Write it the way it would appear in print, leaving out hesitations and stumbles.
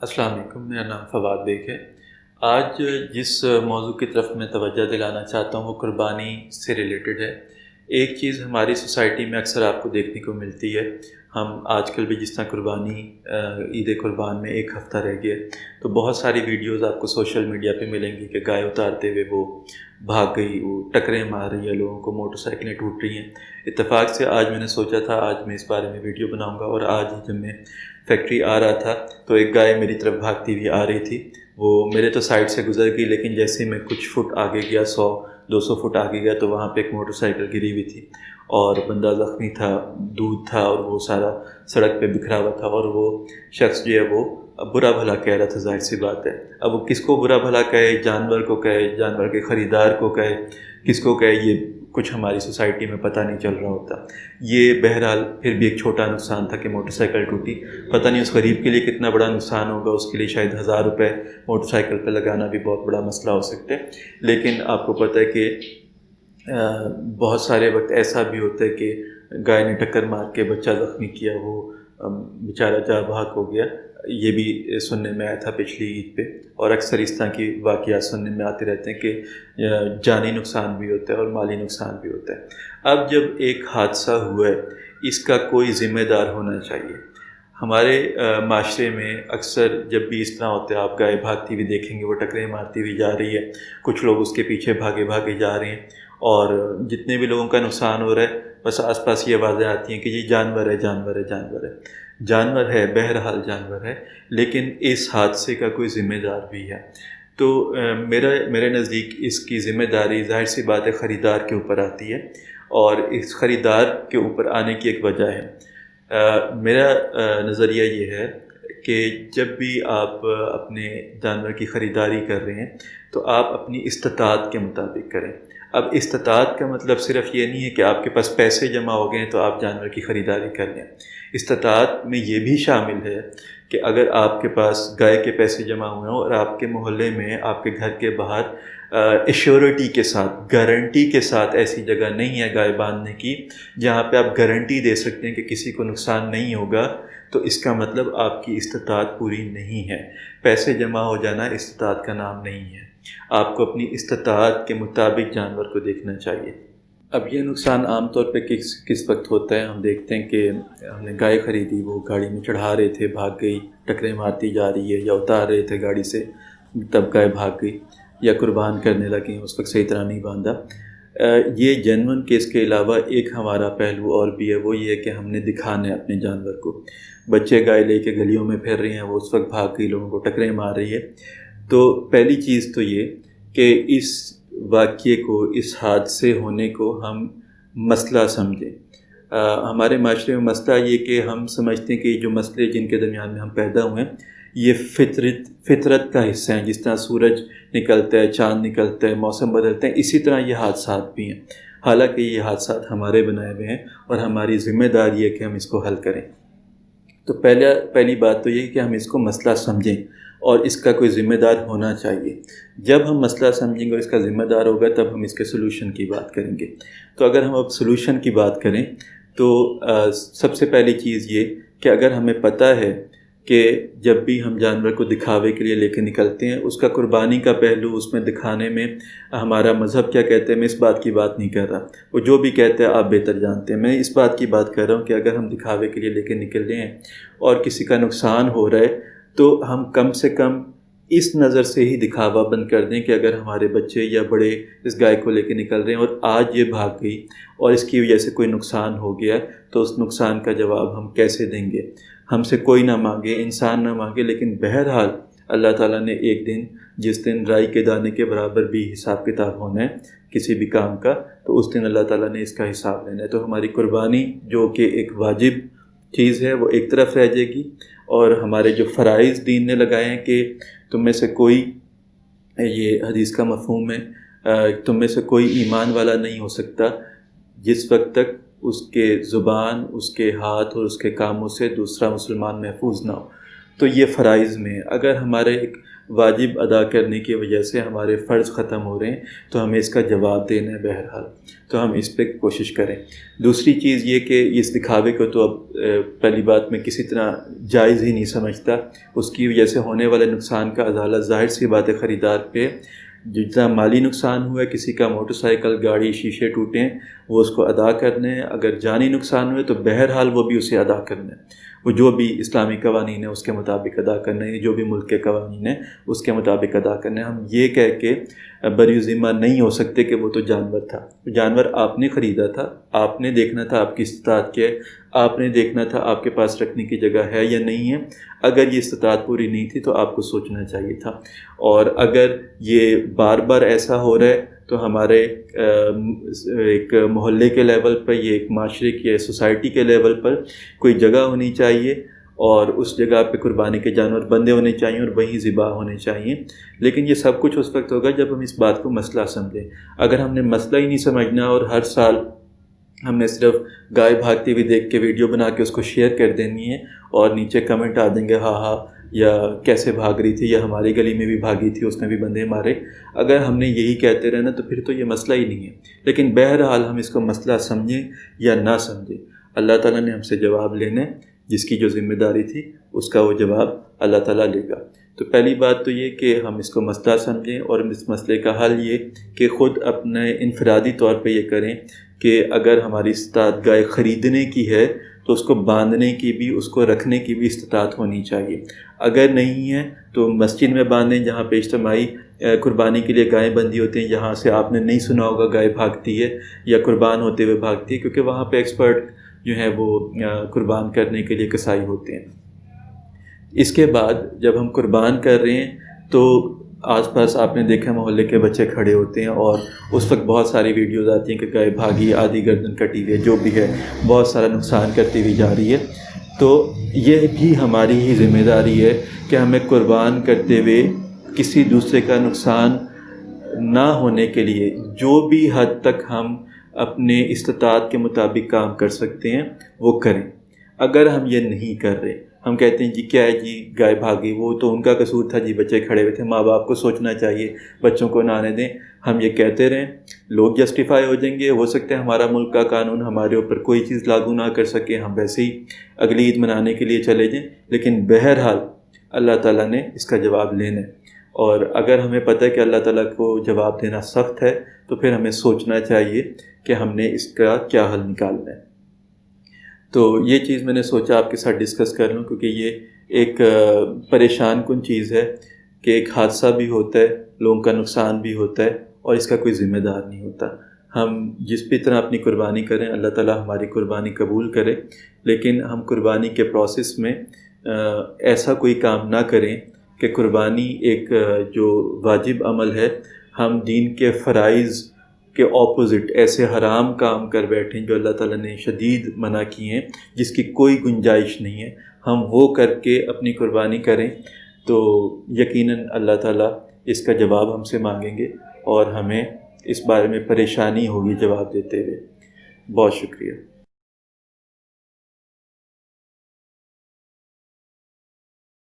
السلام علیکم، میرا نام فواد بیگ ہے۔ آج جس موضوع کی طرف میں توجہ دلانا چاہتا ہوں وہ قربانی سے ریلیٹڈ ہے۔ ایک چیز ہماری سوسائٹی میں اکثر آپ کو دیکھنے کو ملتی ہے، ہم آج کل بھی جس طرح قربانی عید قربان میں ایک ہفتہ رہ گیا تو بہت ساری ویڈیوز آپ کو سوشل میڈیا پہ ملیں گی کہ گائے اتارتے ہوئے وہ بھاگ گئی، وہ ٹکریں مار رہی ہے، لوگوں کو موٹر سائیکلیں ٹوٹ رہی ہیں۔ اتفاق سے آج میں نے سوچا تھا آج میں اس بارے میں ویڈیو بناؤں گا، اور آج ہی جب میں فیکٹری آ رہا تھا تو ایک گائے میری طرف بھاگتی ہوئی آ رہی تھی۔ وہ میرے تو سائڈ سے گزر گئی، لیکن جیسے میں کچھ فٹ آگے گیا، 100-200 فٹ آگے گیا تو وہاں پہ ایک موٹر سائیکل گری ہوئی تھی اور بندہ زخمی تھا، دودھ تھا اور وہ سارا سڑک پہ بکھرا ہوا تھا، اور وہ شخص جو ہے وہ برا بھلا کہہ رہا تھا۔ ظاہر سی بات ہے، اب وہ کس کو برا بھلا کہے، جانور کو کہے، جانور کے خریدار کو کہے، کس کو کہے، یہ کچھ ہماری سوسائٹی میں پتہ نہیں چل رہا ہوتا۔ یہ بہرحال پھر بھی ایک چھوٹا نقصان تھا کہ موٹر سائیکل ٹوٹی، پتہ نہیں اس غریب کے لیے کتنا بڑا نقصان ہوگا، اس کے لیے شاید 1000 روپے موٹر سائیکل پہ لگانا بھی بہت بڑا مسئلہ ہو سکتا ہے۔ لیکن آپ کو پتہ ہے کہ بہت سارے وقت ایسا بھی ہوتا ہے کہ گائے نے ٹکر مار کے بچہ زخمی کیا، وہ بیچارہ جاں بحق ہو گیا۔ یہ بھی سننے میں آیا تھا پچھلی عید پہ، اور اکثر اس طرح کی واقعات سننے میں آتے رہتے ہیں کہ جانی نقصان بھی ہوتا ہے اور مالی نقصان بھی ہوتا ہے۔ اب جب ایک حادثہ ہوا ہے، اس کا کوئی ذمہ دار ہونا چاہیے۔ ہمارے معاشرے میں اکثر جب بھی اس طرح ہوتا ہے، آپ گائے بھاگتی ہوئی دیکھیں گے، وہ ٹکریں مارتی ہوئی جا رہی ہے، کچھ لوگ اس کے پیچھے بھاگے بھاگے جا رہے ہیں، اور جتنے بھی لوگوں کا نقصان ہو رہا ہے بس آس پاس یہ آوازیں آتی ہیں کہ یہ جانور ہے، جانور ہے، جانور ہے۔ جانور ہے، بہرحال جانور ہے، لیکن اس حادثے کا کوئی ذمہ دار بھی ہے۔ تو میرے نزدیک اس کی ذمہ داری ظاہر سی بات ہے خریدار کے اوپر آتی ہے، اور اس خریدار کے اوپر آنے کی ایک وجہ ہے۔ میرا نظریہ یہ ہے کہ جب بھی آپ اپنے جانور کی خریداری کر رہے ہیں تو آپ اپنی استطاعت کے مطابق کریں۔ اب استطاعت کا مطلب صرف یہ نہیں ہے کہ آپ کے پاس پیسے جمع ہو گئے ہیں تو آپ جانور کی خریداری کر لیں۔ استطاعت میں یہ بھی شامل ہے کہ اگر آپ کے پاس گائے کے پیسے جمع ہوئے ہوں اور آپ کے محلے میں، آپ کے گھر کے باہر ایشورٹی کے ساتھ، گارنٹی کے ساتھ ایسی جگہ نہیں ہے گائے باندھنے کی جہاں پہ آپ گارنٹی دے سکتے ہیں کہ کسی کو نقصان نہیں ہوگا، تو اس کا مطلب آپ کی استطاعت پوری نہیں ہے۔ پیسے جمع ہو جانا استطاعت کا نام نہیں ہے۔ آپ کو اپنی استطاعت کے مطابق جانور کو دیکھنا چاہیے۔ اب یہ نقصان عام طور پہ کس وقت ہوتا ہے؟ ہم دیکھتے ہیں کہ ہم نے گائے خریدی، وہ گاڑی میں چڑھا رہے تھے، بھاگ گئی، ٹکریں مارتی جا رہی ہے، یا اتار رہے تھے گاڑی سے تب گائے بھاگ گئی، یا قربان کرنے لگے اس وقت صحیح طرح نہیں باندھا۔ یہ جینون کیس کے علاوہ ایک ہمارا پہلو اور بھی ہے، وہ یہ ہے کہ ہم نے دکھانا ہے اپنے جانور کو۔ بچے گائے لے کے گلیوں میں پھر رہے ہیں، وہ اس وقت بھاگ گئی، لوگوں کو ٹکریں مار رہی ہے۔ تو پہلی چیز تو یہ کہ اس واقعے کو، اس حادثے ہونے کو ہم مسئلہ سمجھیں۔ ہمارے معاشرے میں مسئلہ یہ کہ ہم سمجھتے ہیں کہ جو مسئلے جن کے درمیان میں ہم پیدا ہوئے ہیں یہ فطرت کا حصہ ہیں۔ جس طرح سورج نکلتا ہے، چاند نکلتا ہے، موسم بدلتے ہیں، اسی طرح یہ حادثات بھی ہیں، حالانکہ یہ حادثات ہمارے بنائے ہوئے ہیں اور ہماری ذمہ داری ہے کہ ہم اس کو حل کریں۔ تو پہلی بات تو یہ کہ ہم اس کو مسئلہ سمجھیں اور اس کا کوئی ذمہ دار ہونا چاہیے۔ جب ہم مسئلہ سمجھیں گے اور اس کا ذمہ دار ہوگا تب ہم اس کے سلوشن کی بات کریں گے۔ تو اگر ہم اب سلوشن کی بات کریں تو سب سے پہلی چیز یہ کہ اگر ہمیں پتہ ہے کہ جب بھی ہم جانور کو دکھاوے کے لیے لے کے نکلتے ہیں، اس کا قربانی کا پہلو، اس میں دکھانے میں ہمارا مذہب کیا کہتے ہیں، میں اس بات کی بات نہیں کر رہا، وہ جو بھی کہتے ہیں آپ بہتر جانتے ہیں، میں اس بات کی بات کر رہا ہوں کہ اگر ہم دکھاوے کے لیے لے کے نکل رہے ہیں اور کسی کا نقصان ہو رہا ہے تو ہم کم سے کم اس نظر سے ہی دکھاوا بند کر دیں کہ اگر ہمارے بچے یا بڑے اس گائے کو لے کے نکل رہے ہیں اور آج یہ بھاگ گئی اور اس کی وجہ سے کوئی نقصان ہو گیا تو اس نقصان کا جواب ہم کیسے دیں گے؟ ہم سے کوئی نہ مانگے، انسان نہ مانگے، لیکن بہرحال اللہ تعالیٰ نے ایک دن، جس دن رائی کے دانے کے برابر بھی حساب کتاب ہونا ہے کسی بھی کام کا، تو اس دن اللہ تعالیٰ نے اس کا حساب لینا ہے۔ تو ہماری قربانی جو کہ ایک واجب چیز ہے وہ ایک طرف رہ جائے گی، اور ہمارے جو فرائض دین نے لگائے ہیں کہ تم میں سے کوئی، یہ حدیث کا مفہوم ہے، تم میں سے کوئی ایمان والا نہیں ہو سکتا جس وقت تک اس کے زبان، اس کے ہاتھ اور اس کے کاموں سے دوسرا مسلمان محفوظ نہ ہو۔ تو یہ فرائض میں اگر ہمارے ایک واجب ادا کرنے کی وجہ سے ہمارے فرض ختم ہو رہے ہیں، تو ہمیں اس کا جواب دینا ہے بہرحال، تو ہم اس پہ کوشش کریں۔ دوسری چیز یہ کہ اس دکھاوے کو تو اب پہلی بات میں کسی طرح جائز ہی نہیں سمجھتا، اس کی وجہ سے ہونے والے نقصان کا ازالہ ظاہر سی بات ہے خریدار پہ، جتنا مالی نقصان ہوا ہے، کسی کا موٹر سائیکل گاڑی شیشے ٹوٹے ہیں وہ اس کو ادا کرنے ہیں، اگر جانی نقصان ہوئے تو بہرحال وہ بھی اسے ادا کرنا ہے، وہ جو بھی اسلامی قوانین ہیں اس کے مطابق ادا کرنا ہے، جو بھی ملک کے قوانین ہیں اس کے مطابق ادا کرنا ہے۔ ہم یہ کہہ کے بری ذمہ نہیں ہو سکتے کہ وہ تو جانور تھا، جانور آپ نے خریدا تھا، آپ نے دیکھنا تھا آپ کی استطاعت کیا ہے، آپ نے دیکھنا تھا آپ کے پاس رکھنے کی جگہ ہے یا نہیں ہے۔ اگر یہ استطاعت پوری نہیں تھی تو آپ کو سوچنا چاہیے تھا، اور اگر یہ بار بار ایسا ہو رہا ہے تو ہمارے ایک محلے کے لیول پر، یہ ایک معاشرے کی سوسائٹی کے لیول پر کوئی جگہ ہونی چاہیے، اور اس جگہ پہ قربانی کے جانور بندے ہونے چاہیے اور وہیں ذبح ہونے چاہیے۔ لیکن یہ سب کچھ اس وقت ہوگا جب ہم اس بات کو مسئلہ سمجھیں۔ اگر ہم نے مسئلہ ہی نہیں سمجھنا اور ہر سال ہم نے صرف گائے بھاگتی ہوئی دیکھ کے ویڈیو بنا کے اس کو شیئر کر دینی ہے اور نیچے کمنٹ آ دیں گے ہاں ہاں یا کیسے بھاگ رہی تھی، یا ہماری گلی میں بھی بھاگی تھی اس نے بھی بندے مارے، اگر ہم نے یہی کہتے رہنا تو پھر تو یہ مسئلہ ہی نہیں ہے۔ لیکن بہرحال ہم اس کو مسئلہ سمجھیں یا نہ سمجھیں، اللہ تعالیٰ نے ہم سے جواب لینا ہے، جس کی جو ذمہ داری تھی اس کا وہ جواب اللہ تعالیٰ لے گا۔ تو پہلی بات تو یہ کہ ہم اس کو مسئلہ سمجھیں، اور اس مسئلے کا حل یہ کہ خود اپنے انفرادی طور پہ یہ کریں کہ اگر ہماری استطاعت گائے خریدنے کی ہے تو اس کو باندھنے کی بھی، اس کو رکھنے کی بھی استطاعت ہونی چاہیے۔ اگر نہیں ہے تو مسجد میں باندھیں جہاں پہ اجتماعی قربانی کے لیے گائیں بندھی ہوتی ہیں، جہاں سے آپ نے نہیں سنا ہوگا گائے بھاگتی ہے یا قربان ہوتے ہوئے بھاگتی ہے، کیونکہ وہاں پہ ایکسپرٹ جو ہیں وہ قربان کرنے کے لیے کسائی ہوتے ہیں۔ اس کے بعد جب ہم قربان کر رہے ہیں تو آس پاس آپ نے دیکھا محلے کے بچے کھڑے ہوتے ہیں، اور اس وقت بہت ساری ویڈیوز آتی ہیں کہ گائے بھاگی، آدھی گردن کٹی ہوئی ہے، جو بھی ہے بہت سارا نقصان کرتی ہوئی جا رہی ہے۔ تو یہ بھی ہماری ہی ذمہ داری ہے کہ ہمیں قربان کرتے ہوئے کسی دوسرے کا نقصان نہ ہونے کے لیے جو بھی حد تک ہم اپنے استطاعت کے مطابق کام کر سکتے ہیں وہ کریں۔ اگر ہم یہ نہیں کر رہے، ہم کہتے ہیں جی کیا ہے جی گائے بھاگی، وہ تو ان کا قصور تھا جی، بچے کھڑے ہوئے تھے، ماں باپ کو سوچنا چاہیے، بچوں کو نہ آنے دیں، ہم یہ کہتے رہیں، لوگ جسٹیفائی ہو جائیں گے۔ ہو سکتا ہے ہمارا ملک کا قانون ہمارے اوپر کوئی چیز لاگو نہ کر سکے، ہم ویسے ہی اگلی عید منانے کے لیے چلے جائیں، لیکن بہرحال اللہ تعالیٰ نے اس کا جواب لینا ہے، اور اگر ہمیں پتہ ہے کہ اللہ تعالیٰ کو جواب دینا سخت ہے تو پھر ہمیں سوچنا چاہیے کہ ہم نے اس کا کیا حل نکالنا ہے۔ تو یہ چیز میں نے سوچا آپ کے ساتھ ڈسکس کر لوں، کیونکہ یہ ایک پریشان کن چیز ہے کہ ایک حادثہ بھی ہوتا ہے، لوگوں کا نقصان بھی ہوتا ہے، اور اس کا کوئی ذمہ دار نہیں ہوتا۔ ہم جس بھی طرح اپنی قربانی کریں، اللہ تعالیٰ ہماری قربانی قبول کرے، لیکن ہم قربانی کے پروسیس میں ایسا کوئی کام نہ کریں کہ قربانی ایک جو واجب عمل ہے، ہم دین کے فرائض کے اپوزٹ ایسے حرام کام کر بیٹھیں جو اللہ تعالیٰ نے شدید منع کیے ہیں، جس کی کوئی گنجائش نہیں ہے، ہم وہ کر کے اپنی قربانی کریں تو یقیناً اللہ تعالیٰ اس کا جواب ہم سے مانگیں گے، اور ہمیں اس بارے میں پریشانی ہوگی جواب دیتے ہوئے۔ بہت شکریہ۔